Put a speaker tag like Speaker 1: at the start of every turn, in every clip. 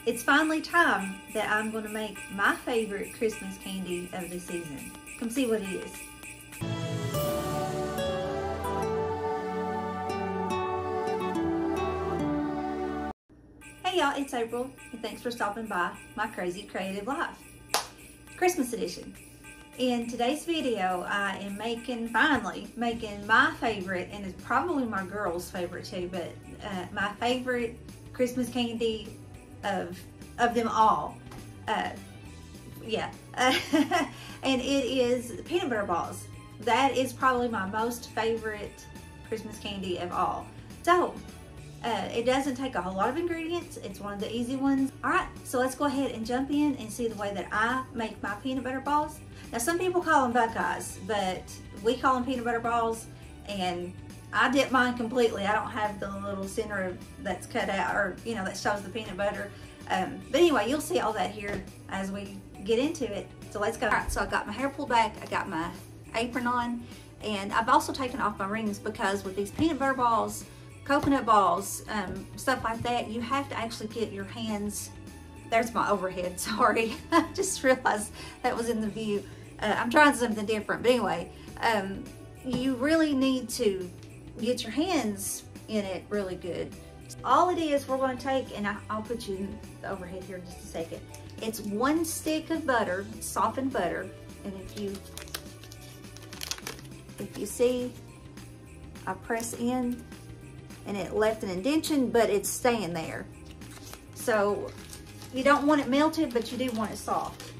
Speaker 1: It's finally time that I'm going to make my favorite Christmas candy of the season. Come see what it is. Hey y'all, it's April, and thanks for stopping by my crazy creative life. Christmas edition. In today's video, I am finally making my favorite, and it's probably my girl's favorite too, but my favorite Christmas candy of them all. And it is peanut butter balls. That is probably my most favorite Christmas candy of all. So, it doesn't take a whole lot of ingredients. It's one of the easy ones. All right, so let's go ahead and jump in and see the way that I make my peanut butter balls. Now, some people call them Buckeyes, but we call them peanut butter balls, and I dip mine completely. I don't have the little center that's cut out, or that shows the peanut butter. But anyway, you'll see all that here as we get into it. So let's go. All right, so I got my hair pulled back, I got my apron on, and I've also taken off my rings because with these peanut butter balls, coconut balls, stuff like that, you have to actually get your hands. There's my overhead, sorry. I just realized that was in the view. I'm trying something different, but anyway, you really need to get your hands in it really good. All it is, we're going to take, and I'll put you in the overhead here in just a second. It's 1 stick of butter, softened butter, and if you see, I press in, and it left an indentation, but it's staying there. So you don't want it melted, but you do want it soft.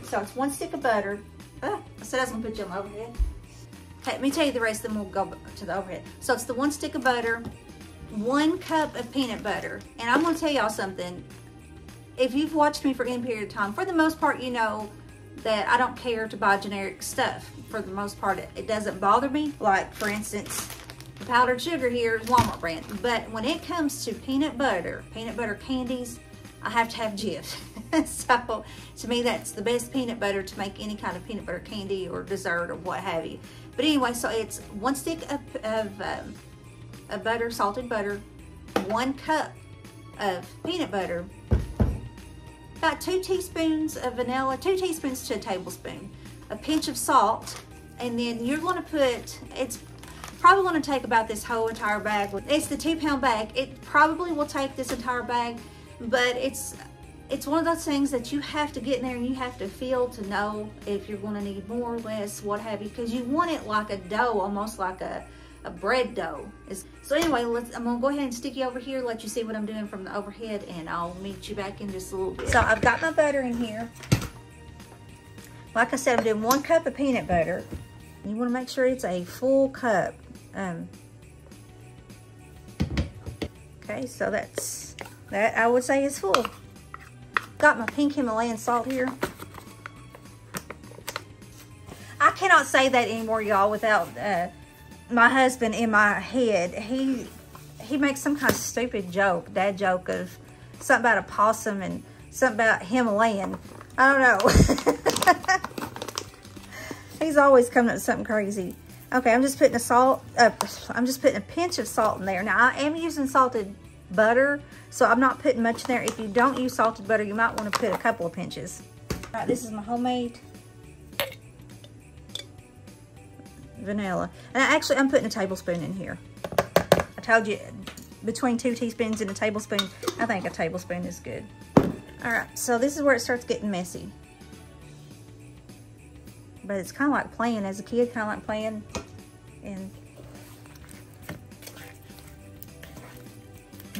Speaker 1: So it's 1 stick of butter. I said I was gonna put you on the overhead. Okay, let me tell you the rest, then we'll go to the overhead. So it's the 1 stick of butter, 1 cup of peanut butter. And I'm gonna tell y'all something. If you've watched me for any period of time, for the most part, you know that I don't care to buy generic stuff. For the most part, it doesn't bother me. Like, for instance, the powdered sugar here is Walmart brand. But when it comes to peanut butter candies, I have to have Jif. So to me, that's the best peanut butter to make any kind of peanut butter candy or dessert or what have you. But anyway, so it's 1 stick of butter, salted butter, 1 cup of peanut butter, about 2 teaspoons of vanilla, 2 teaspoons to a tablespoon, a pinch of salt, and then you're going to put, it's probably going to take about this whole entire bag. It's the 2-pound bag. It probably will take this entire bag, but it's one of those things that you have to get in there and you have to feel to know if you're going to need more or less, what have you, because you want it like a dough, almost like a bread dough. So anyway, I'm going to go ahead and stick you over here, let you see what I'm doing from the overhead, and I'll meet you back in just a little bit. So I've got my butter in here. Like I said, I'm doing 1 cup of peanut butter. You want to make sure it's a full cup. Okay, so that I would say is full. Got my pink Himalayan salt here. I cannot say that anymore, y'all, without my husband in my head. He makes some kind of stupid joke, dad joke of something about a possum and something about Himalayan. I don't know. He's always coming up with something crazy. Okay, I'm just putting I'm just putting a pinch of salt in there. Now, I am using salted butter, so I'm not putting much in there. If you don't use salted butter, you might want to put a couple of pinches. All right, this is my homemade vanilla. And I'm putting a tablespoon in here. I told you, between 2 teaspoons and a tablespoon, I think a tablespoon is good. All right, so this is where it starts getting messy. But it's kind of like playing as a kid, kind of like playing in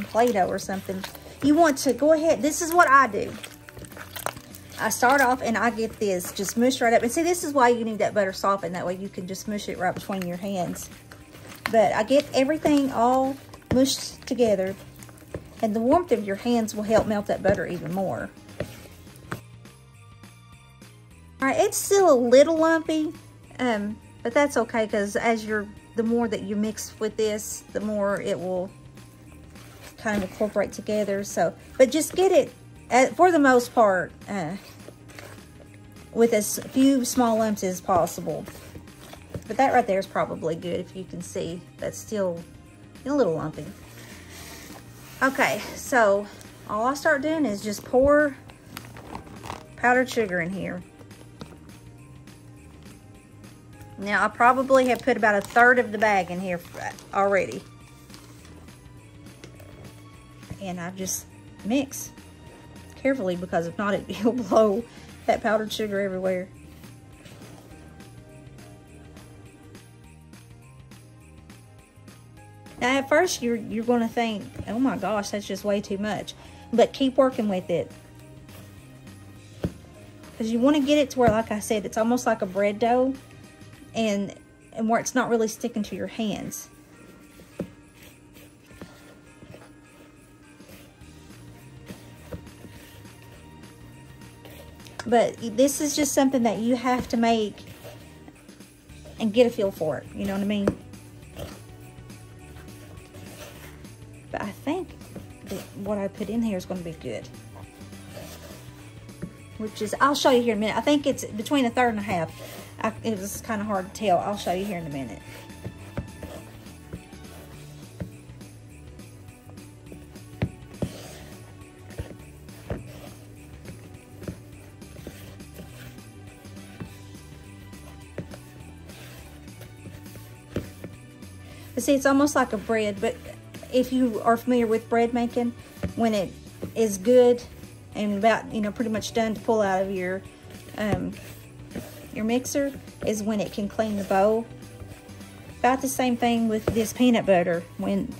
Speaker 1: Play-Doh or something. You want to go ahead, this is what I do. I start off and I get this just mushed right up. And see, this is why you need that butter softened. That way you can just mush it right between your hands. But I get everything all mushed together. And the warmth of your hands will help melt that butter even more. All right, it's still a little lumpy, but that's okay, because the more that you mix with this, the more it will kind of incorporate together. So, but just get it, for the most part, with as few small lumps as possible. But that right there is probably good. If you can see, that's still a little lumpy. Okay, so all I start doing is just pour powdered sugar in here. Now, I probably have put about 1/3 of the bag in here already. And I just mix carefully, because if not, it'll blow that powdered sugar everywhere. Now, at first, you're going to think, oh my gosh, that's just way too much. But keep working with it. Because you want to get it to where, like I said, it's almost like a bread dough. And where it's not really sticking to your hands. But this is just something that you have to make and get a feel for it. You know what I mean? But I think that what I put in here is going to be good. Which is, I'll show you here in a minute. I think it's between 1/3 and 1/2. It was kind of hard to tell. I'll show you here in a minute. But see, it's almost like a bread, but if you are familiar with bread making, when it is good and about, you know, pretty much done to pull out of your mixer, is when it can clean the bowl. About the same thing with this peanut butter. When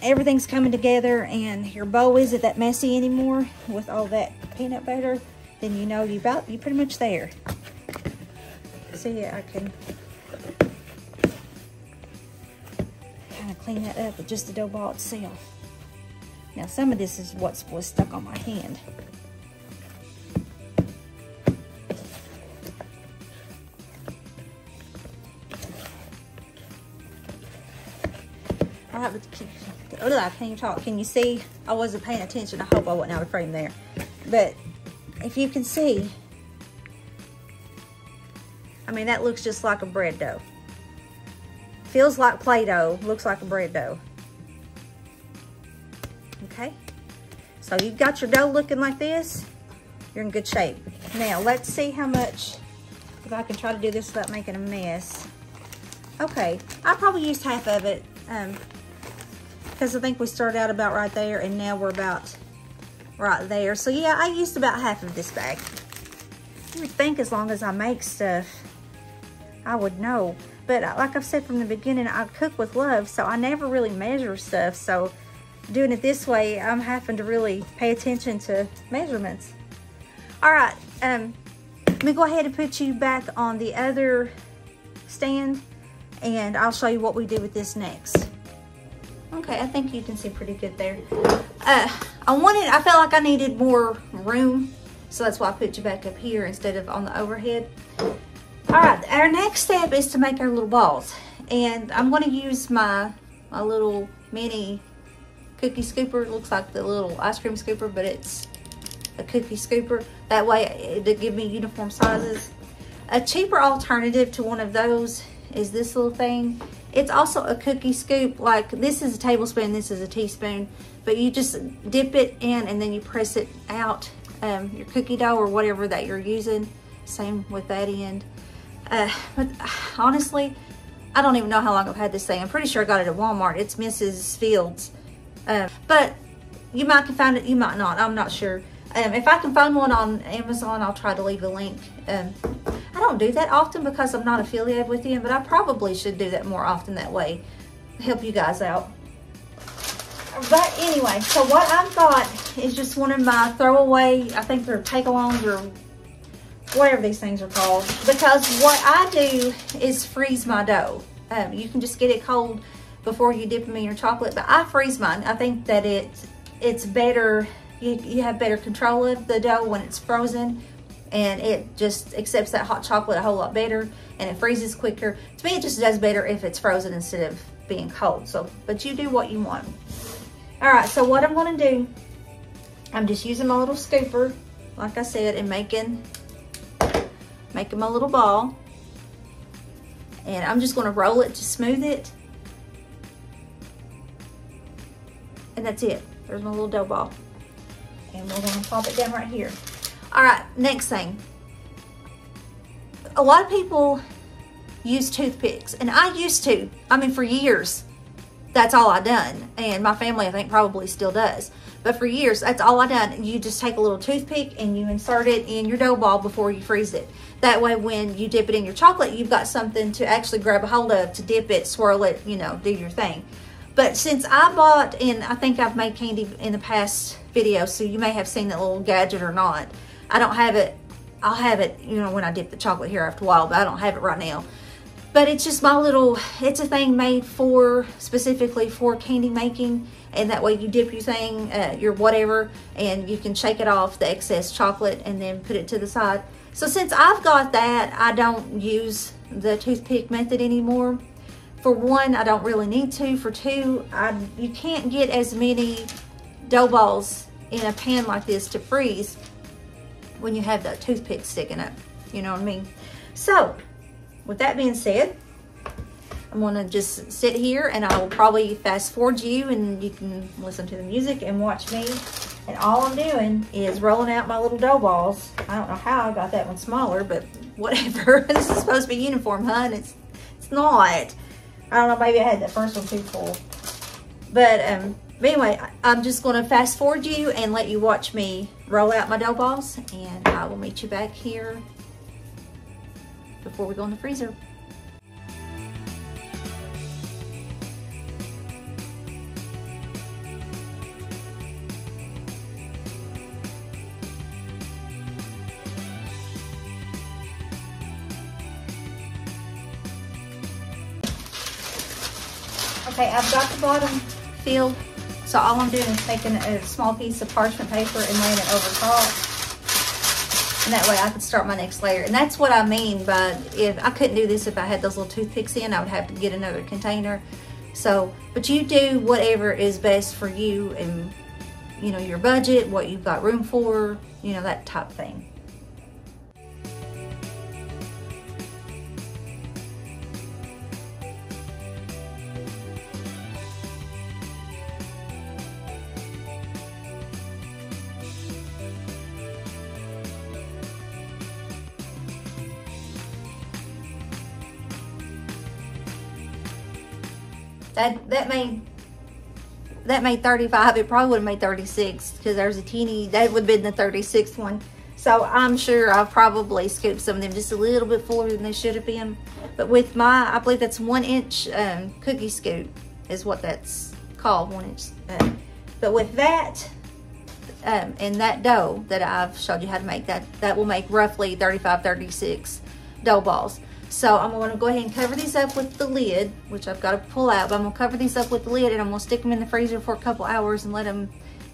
Speaker 1: everything's coming together and your bowl isn't that messy anymore with all that peanut butter, then you know you're pretty much there. See, I can kind of clean that up with just the dough ball itself. Now, some of this is what was stuck on my hand. I can't even talk. Can you see? I wasn't paying attention. I hope I wasn't out of frame there. But if you can see, I mean, that looks just like a bread dough. Feels like Play-Doh, looks like a bread dough. Okay? So you've got your dough looking like this, you're in good shape. Now, let's see how much, if I can try to do this without making a mess. Okay, I probably used half of it, because I think we started out about right there, and now we're about right there. So yeah, I used about half of this bag. You would think as long as I make stuff, I would know. But like I've said from the beginning, I cook with love, so I never really measure stuff. So doing it this way, I'm having to really pay attention to measurements. All right, let me go ahead and put you back on the other stand, and I'll show you what we do with this next. Okay, I think you can see pretty good there. I felt like I needed more room, so that's why I put you back up here instead of on the overhead. All right, our next step is to make our little balls. And I'm gonna use my little mini cookie scooper. It looks like the little ice cream scooper, but it's a cookie scooper. That way it'll give me uniform sizes. A cheaper alternative to one of those is this little thing. It's also a cookie scoop. Like, this is a tablespoon, this is a teaspoon, but you just dip it in and then you press it out, your cookie dough or whatever that you're using. Same with that end. But honestly, I don't even know how long I've had this thing. I'm pretty sure I got it at Walmart. It's Mrs. Fields. But you might can find it, you might not, I'm not sure. If I can find one on Amazon, I'll try to leave a link. I don't do that often because I'm not affiliated with them, but I probably should do that more often that way. Help you guys out. But anyway, so what I've got is just one of my throwaway, I think they're take-alongs or whatever these things are called. Because what I do is freeze my dough. You can just get it cold before you dip them in your chocolate, but I freeze mine. I think that it's better, you have better control of the dough when it's frozen, and it just accepts that hot chocolate a whole lot better, and it freezes quicker. To me, it just does better if it's frozen instead of being cold. So, but you do what you want. All right, so what I'm gonna do, I'm just using my little scooper, like I said, and making my little ball. And I'm just gonna roll it to smooth it. And that's it, there's my little dough ball. And we're gonna pop it down right here. All right, next thing. A lot of people use toothpicks, and I used to. I mean, for years, that's all I done. And my family, I think, probably still does. But for years, that's all I done. You just take a little toothpick and you insert it in your dough ball before you freeze it. That way, when you dip it in your chocolate, you've got something to actually grab a hold of to dip it, swirl it, you know, do your thing. But since I bought, and I think I've made candy in the past video, so you may have seen that little gadget or not. I don't have it. I'll have it, you know, when I dip the chocolate here after a while, but I don't have it right now. But it's just my little, it's a thing made for, specifically for candy making. And that way you dip your thing, your whatever, and you can shake it off, the excess chocolate, and then put it to the side. So since I've got that, I don't use the toothpick method anymore. For one, I don't really need to. For two, you can't get as many dough balls in a pan like this to freeze when you have that toothpick sticking up. You know what I mean? So, with that being said, I'm gonna just sit here and I will probably fast forward you and you can listen to the music and watch me. And all I'm doing is rolling out my little dough balls. I don't know how I got that one smaller, but whatever. This is supposed to be uniform, hun. It's not. I don't know, maybe I had that first one too full. But anyway, I'm just gonna fast forward you and let you watch me roll out my dough balls, and I will meet you back here before we go in the freezer. Okay, I've got the bottom filled, so all I'm doing is taking a small piece of parchment paper and laying it over top. And that way I can start my next layer. And that's what I mean by, if I couldn't do this if I had those little toothpicks in, I would have to get another container. So, but you do whatever is best for you and, you know, your budget, what you've got room for, you know, that type of thing. That made 35. It probably would have made 36 because there's a teeny, that would have been the 36th one. So I'm sure I've probably scooped some of them just a little bit fuller than they should have been. But with my, I believe that's 1 inch cookie scoop is what that's called, 1 inch. But with that and that dough that I've showed you how to make, that will make roughly 35, 36 dough balls. So I'm going to go ahead and cover these up with the lid, which I've got to pull out, but I'm going to cover these up with the lid and I'm going to stick them in the freezer for a couple hours and let them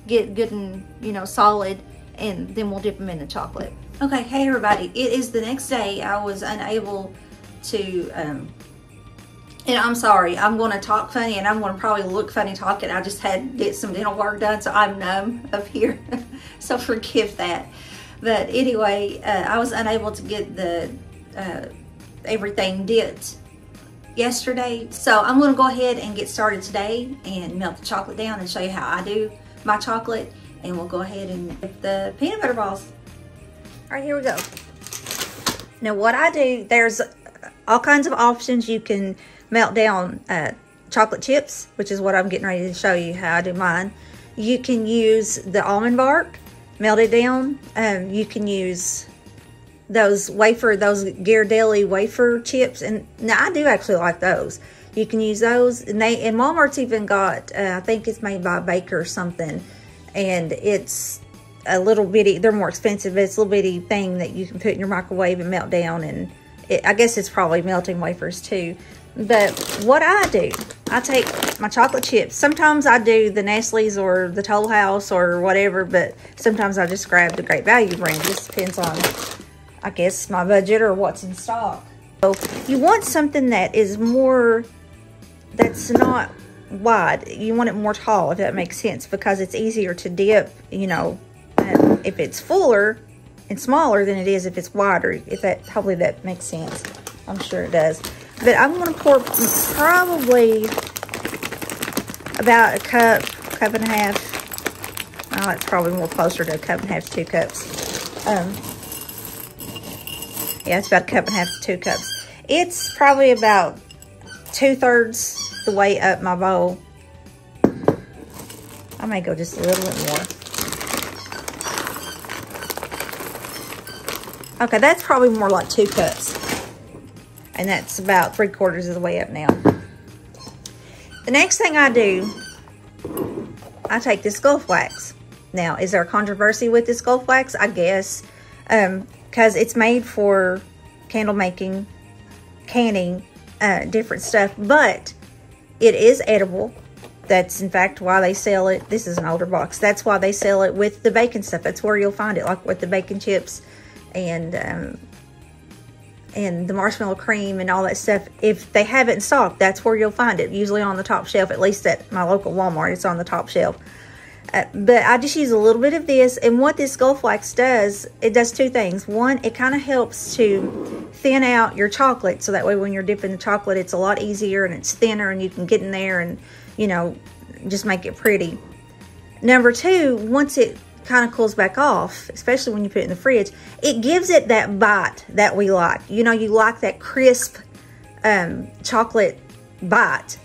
Speaker 1: get good and, you know, solid, and then we'll dip them in the chocolate. Okay, hey everybody, it is the next day. I was unable to, and I'm sorry, I'm going to talk funny and I'm going to probably look funny talking. I just had to get some dental work done, so I'm numb up here, so forgive that. But anyway, I was unable to get the, everything dipped yesterday, so I'm going to go ahead and get started today and melt the chocolate down and show you how I do my chocolate, and we'll go ahead and dip the peanut butter balls. All right, here we go. Now what I do, there's all kinds of options. You can melt down chocolate chips, which is what I'm getting ready to show you how I do mine. You can use the almond bark, melt it down. You can use those Ghirardelli wafer chips, and now I do actually like those. You can use those, and Walmart's even got, I think it's made by a baker or something, and it's a little bitty, they're more expensive, but it's a little bitty thing that you can put in your microwave and melt down, and I guess it's probably melting wafers too. But what I do, I take my chocolate chips. Sometimes I do the Nestle's or the Toll House or whatever, but sometimes I just grab the Great Value brand. It just depends on, I guess, my budget or what's in stock. So you want something that is more, that's not wide. You want it more tall, if that makes sense, because it's easier to dip, you know, if it's fuller and smaller than it is if it's wider. If that, hopefully that makes sense. I'm sure it does. But I'm going to pour probably about a cup and a half. now. It's probably more closer to a cup and a half to 2 cups. Yeah, it's about a cup and a half to 2 cups. It's probably about 2/3 the way up my bowl. I may go just a little bit more. Okay, that's probably more like 2 cups. And that's about 3/4 of the way up now. The next thing I do, I take this Gulf wax. Now, is there a controversy with this Gulf wax? I guess. Because it's made for candle making, canning, different stuff. But it is edible. That's, in fact, why they sell it. This is an older box. That's why they sell it with the bacon stuff. That's where you'll find it, like with the bacon chips and the marshmallow cream and all that stuff. If they have it in stock, that's where you'll find it. Usually on the top shelf, at least at my local Walmart, it's on the top shelf. But I just use a little bit of this. And what this Gulf wax does, it does 2 things. One, it kind of helps to thin out your chocolate. So that way when you're dipping the chocolate, it's a lot easier and it's thinner and you can get in there and, you know, just make it pretty. Number 2, once it kind of cools back off, especially when you put it in the fridge, it gives it that bite that we like. You know, you like that crisp chocolate bite.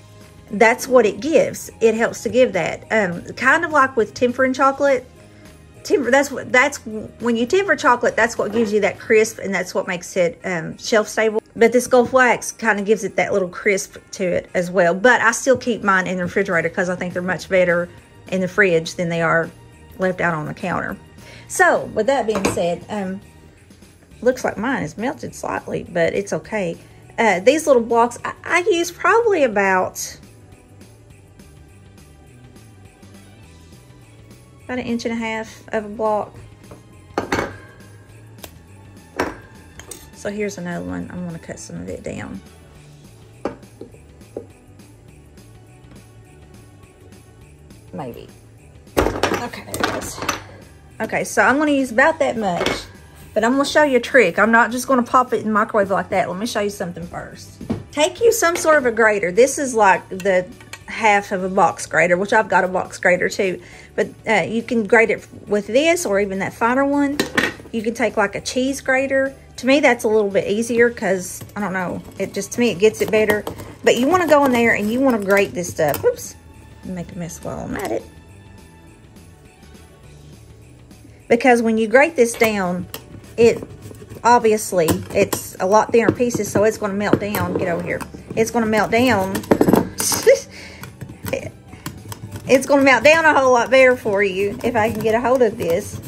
Speaker 1: That's what it gives. It helps to give that. Kind of like with tempering chocolate. That's when you temper chocolate, that's what gives you that crisp, and that's what makes it shelf stable. But this Gulf wax kind of gives it that little crisp to it as well. But I still keep mine in the refrigerator because I think they're much better in the fridge than they are left out on the counter. So with that being said, looks like mine is melted slightly, but it's okay. These little blocks, I use probably about 1.5 inches of a block. So here's another one. I'm going to cut some of it down. Maybe. Okay, there it is. Okay, so I'm going to use about that much. But I'm going to show you a trick. I'm not just going to pop it in the microwave like that. Let me show you something first. Take you some sort of a grater. This is like the half of a box grater, which I've got a box grater too. But you can grate it with this or even that finer one. You can take like a cheese grater. To me, that's a little bit easier because, I don't know, it just, to me, it gets it better. But you want to go in there and you want to grate this stuff. Oops, make a mess while I'm at it. Because when you grate this down, it obviously, it's a lot thinner pieces, so it's going to melt down. Get over here. It's going to melt down. It's going to melt down a whole lot better for you if I can get a hold of this.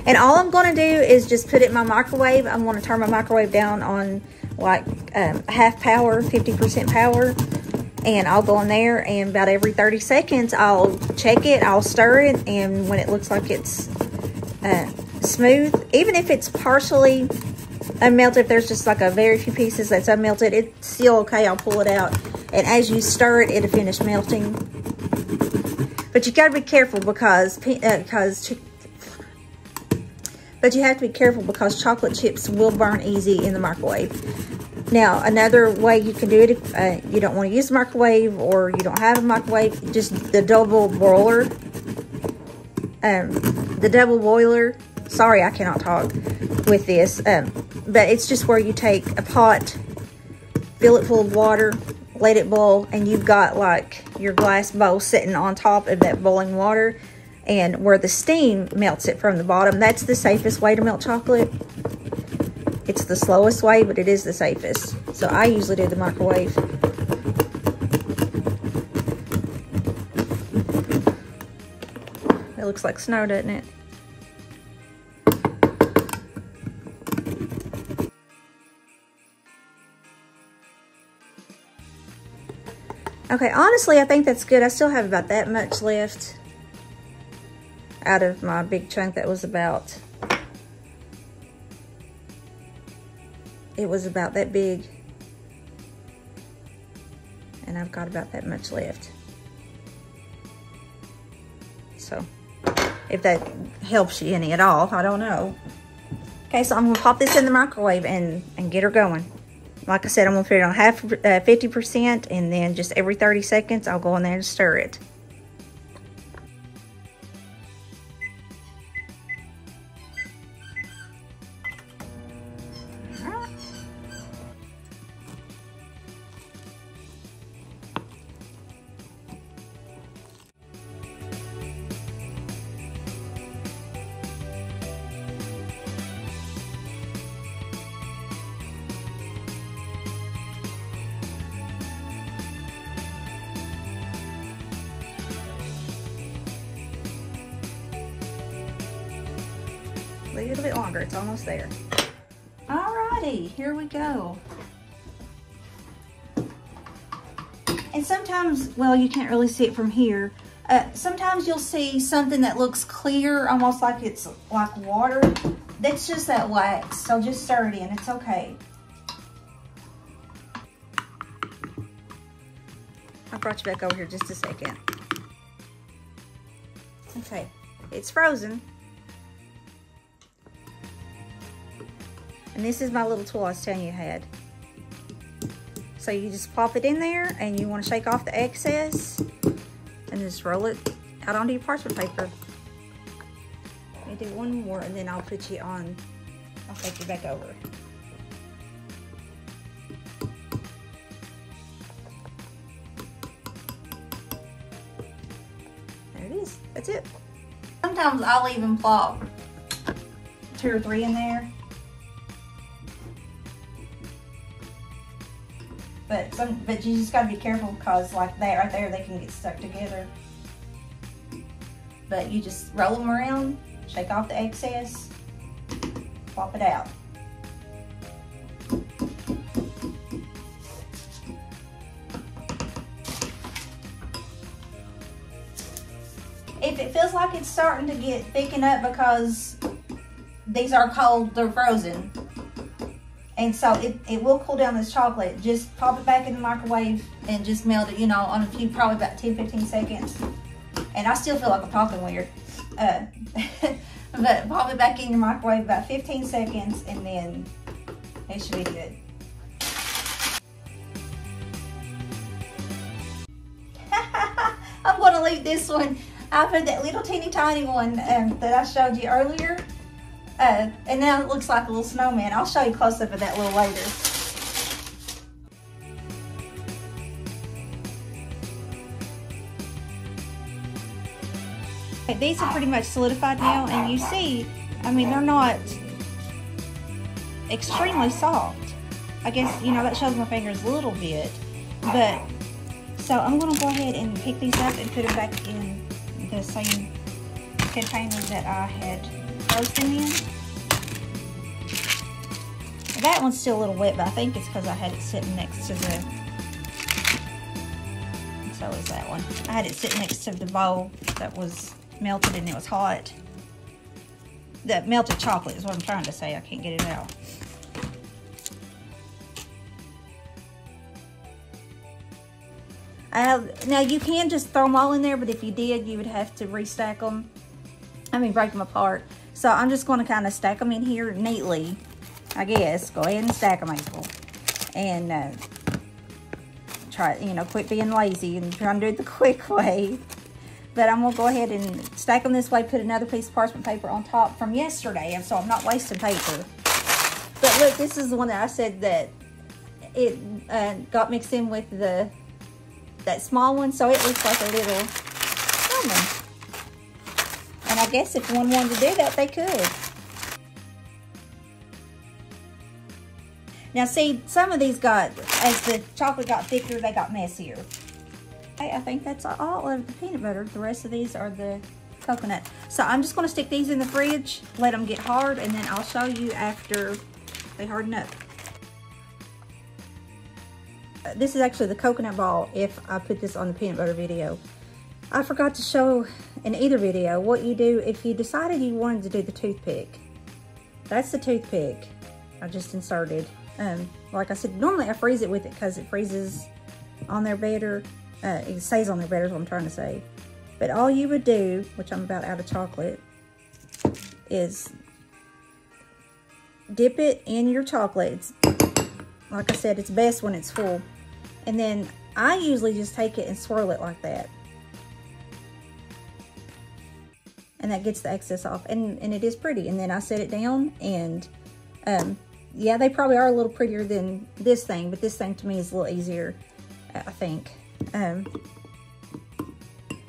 Speaker 1: And all I'm going to do is just put it in my microwave. I'm going to turn my microwave down on like half power, 50% power. And I'll go in there and about every 30 seconds, I'll check it, I'll stir it. And when it looks like it's smooth, even if it's partially unmelted, if there's just like a very few pieces that's unmelted, it's still okay. I'll pull it out. And as you stir it, it'll finish melting. But you got to be careful because you have to be careful because chocolate chips will burn easy in the microwave. Now, another way you can do it if you don't want to use the microwave or you don't have a microwave, just the double boiler. The double boiler. Sorry, I cannot talk with this. But it's just where you take a pot, fill it full of water, let it boil, and you've got like your glass bowl sitting on top of that boiling water. And where the steam melts it from the bottom, that's the safest way to melt chocolate. It's the slowest way, but it is the safest. So I usually do the microwave. It looks like snow, doesn't it? Okay, honestly, I think that's good. I still have about that much left out of my big chunk that was about, it was about that big. And I've got about that much left. So, if that helps you any at all, I don't know. Okay, so I'm gonna pop this in the microwave and get her going. Like I said, I'm gonna put it on 50%, and then just every 30 seconds, I'll go in there and stir it. a little bit longer. It's almost there. Alrighty, here we go. And sometimes, well, you can't really see it from here. Sometimes you'll see something that looks clear, almost like it's like water. That's just that wax, so just stir it in, it's okay. I brought you back over here just a second. Okay, it's frozen. And this is my little tool I was telling you I had. So you just pop it in there and you want to shake off the excess and just roll it out onto your parchment paper. Let me do one more and then I'll put you on, I'll take you back over. There it is, that's it. Sometimes I'll even plop 2 or 3 in there. But you just gotta be careful because like that right there, they can get stuck together. But you just roll them around, shake off the excess, pop it out. If it feels like it's starting to get thicken up because these are cold, they're frozen. And so it will cool down this chocolate. Just pop it back in the microwave and just melt it, you know, on a few, probably about 10-15 seconds. And I still feel like I'm talking weird. But pop it back in your microwave about 15 seconds and then it should be good. I'm gonna leave this one. I've had that little teeny tiny one that I showed you earlier. And now it looks like a little snowman. I'll show you close up of that a little later. These are pretty much solidified now, and you see, I mean, they're not extremely soft. I guess, you know, that shows my fingers a little bit, but, so I'm gonna go ahead and pick these up and put them back in the same container that I had froze them in. That one's still a little wet, but I think it's because I had it sitting next to the, so is that one. I had it sitting next to the bowl that was melted and it was hot. The melted chocolate is what I'm trying to say. I can't get it out. Now you can just throw them all in there, but if you did, you would have to restack them. I mean, break them apart. So I'm just going to kind of stack them in here neatly, I guess. Go ahead and stack them, April. And try, you know, quit being lazy and try and do it the quick way. But I'm going to go ahead and stack them this way, put another piece of parchment paper on top from yesterday, so I'm not wasting paper. But look, this is the one that I said that it got mixed in with that small one, so it looks like a little snowman. And I guess if one wanted to do that, they could. Now see, some of these got, as the chocolate got thicker, they got messier. Hey, I think that's all of the peanut butter. The rest of these are the coconut. So I'm just gonna stick these in the fridge, let them get hard, and then I'll show you after they harden up. This is actually the coconut ball if I put this on the peanut butter video. I forgot to show in either video what you do if you decided you wanted to do the toothpick. That's the toothpick I just inserted. Like I said, normally I freeze it with it because it freezes on there better. It stays on there better is what I'm trying to say. But all you would do, which I'm about out of chocolate, is dip it in your chocolate. It's, like I said, it's best when it's full. And then I usually just take it and swirl it like that. And that gets the excess off. And it is pretty. And then I set it down and yeah, they probably are a little prettier than this thing, but this thing to me is a little easier, I think.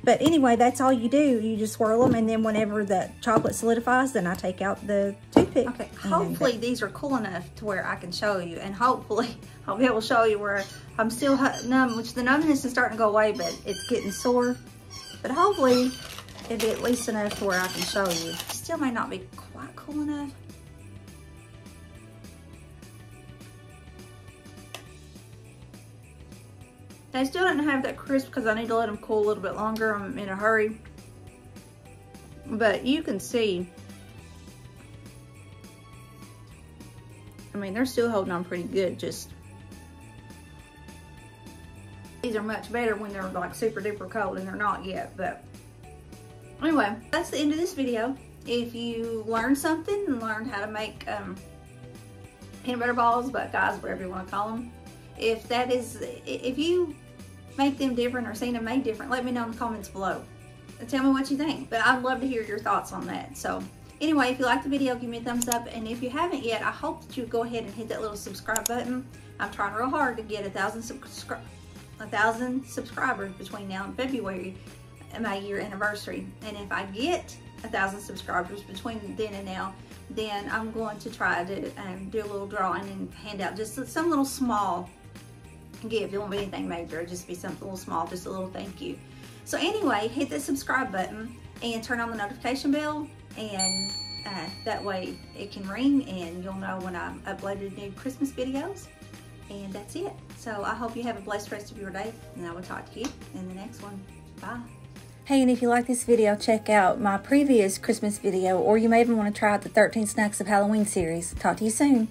Speaker 1: But anyway, that's all you do. You just swirl them, and then whenever the chocolate solidifies, then I take out the toothpick. Okay, hopefully these are cool enough to where I can show you, and hopefully I'll be able to show you where I'm still numb, which the numbness is starting to go away, but it's getting sore. But hopefully it'd be at least enough to where I can show you. Still may not be quite cool enough. They still don't have that crisp because I need to let them cool a little bit longer. I'm in a hurry. But you can see, I mean, they're still holding on pretty good. Just, these are much better when they're like super duper cold, and they're not yet. But anyway, that's the end of this video. If you learned something and learned how to make peanut butter balls, Buckeyes, whatever you want to call them, if you make them different or seen them made different, let me know in the comments below. Tell me what you think, but I'd love to hear your thoughts on that. So anyway, if you liked the video, give me a thumbs up, and if you haven't yet, I hope that you go ahead and hit that little subscribe button. I'm trying real hard to get 1,000 subscribers between now and February, my year anniversary. And if I get 1,000 subscribers between then and now, then I'm going to try to do a little drawing and hand out just some little small gift. It won't be anything major, it'll just be something a little small, just a little thank you. So anyway, hit the subscribe button and turn on the notification bell, and that way it can ring and you'll know when I've uploaded new Christmas videos. And that's it. So I hope you have a blessed rest of your day, and I will talk to you in the next one. Bye. Hey, and if you like this video, check out my previous Christmas video, or you may even want to try out the 13 Snacks of Halloween series. Talk to you soon.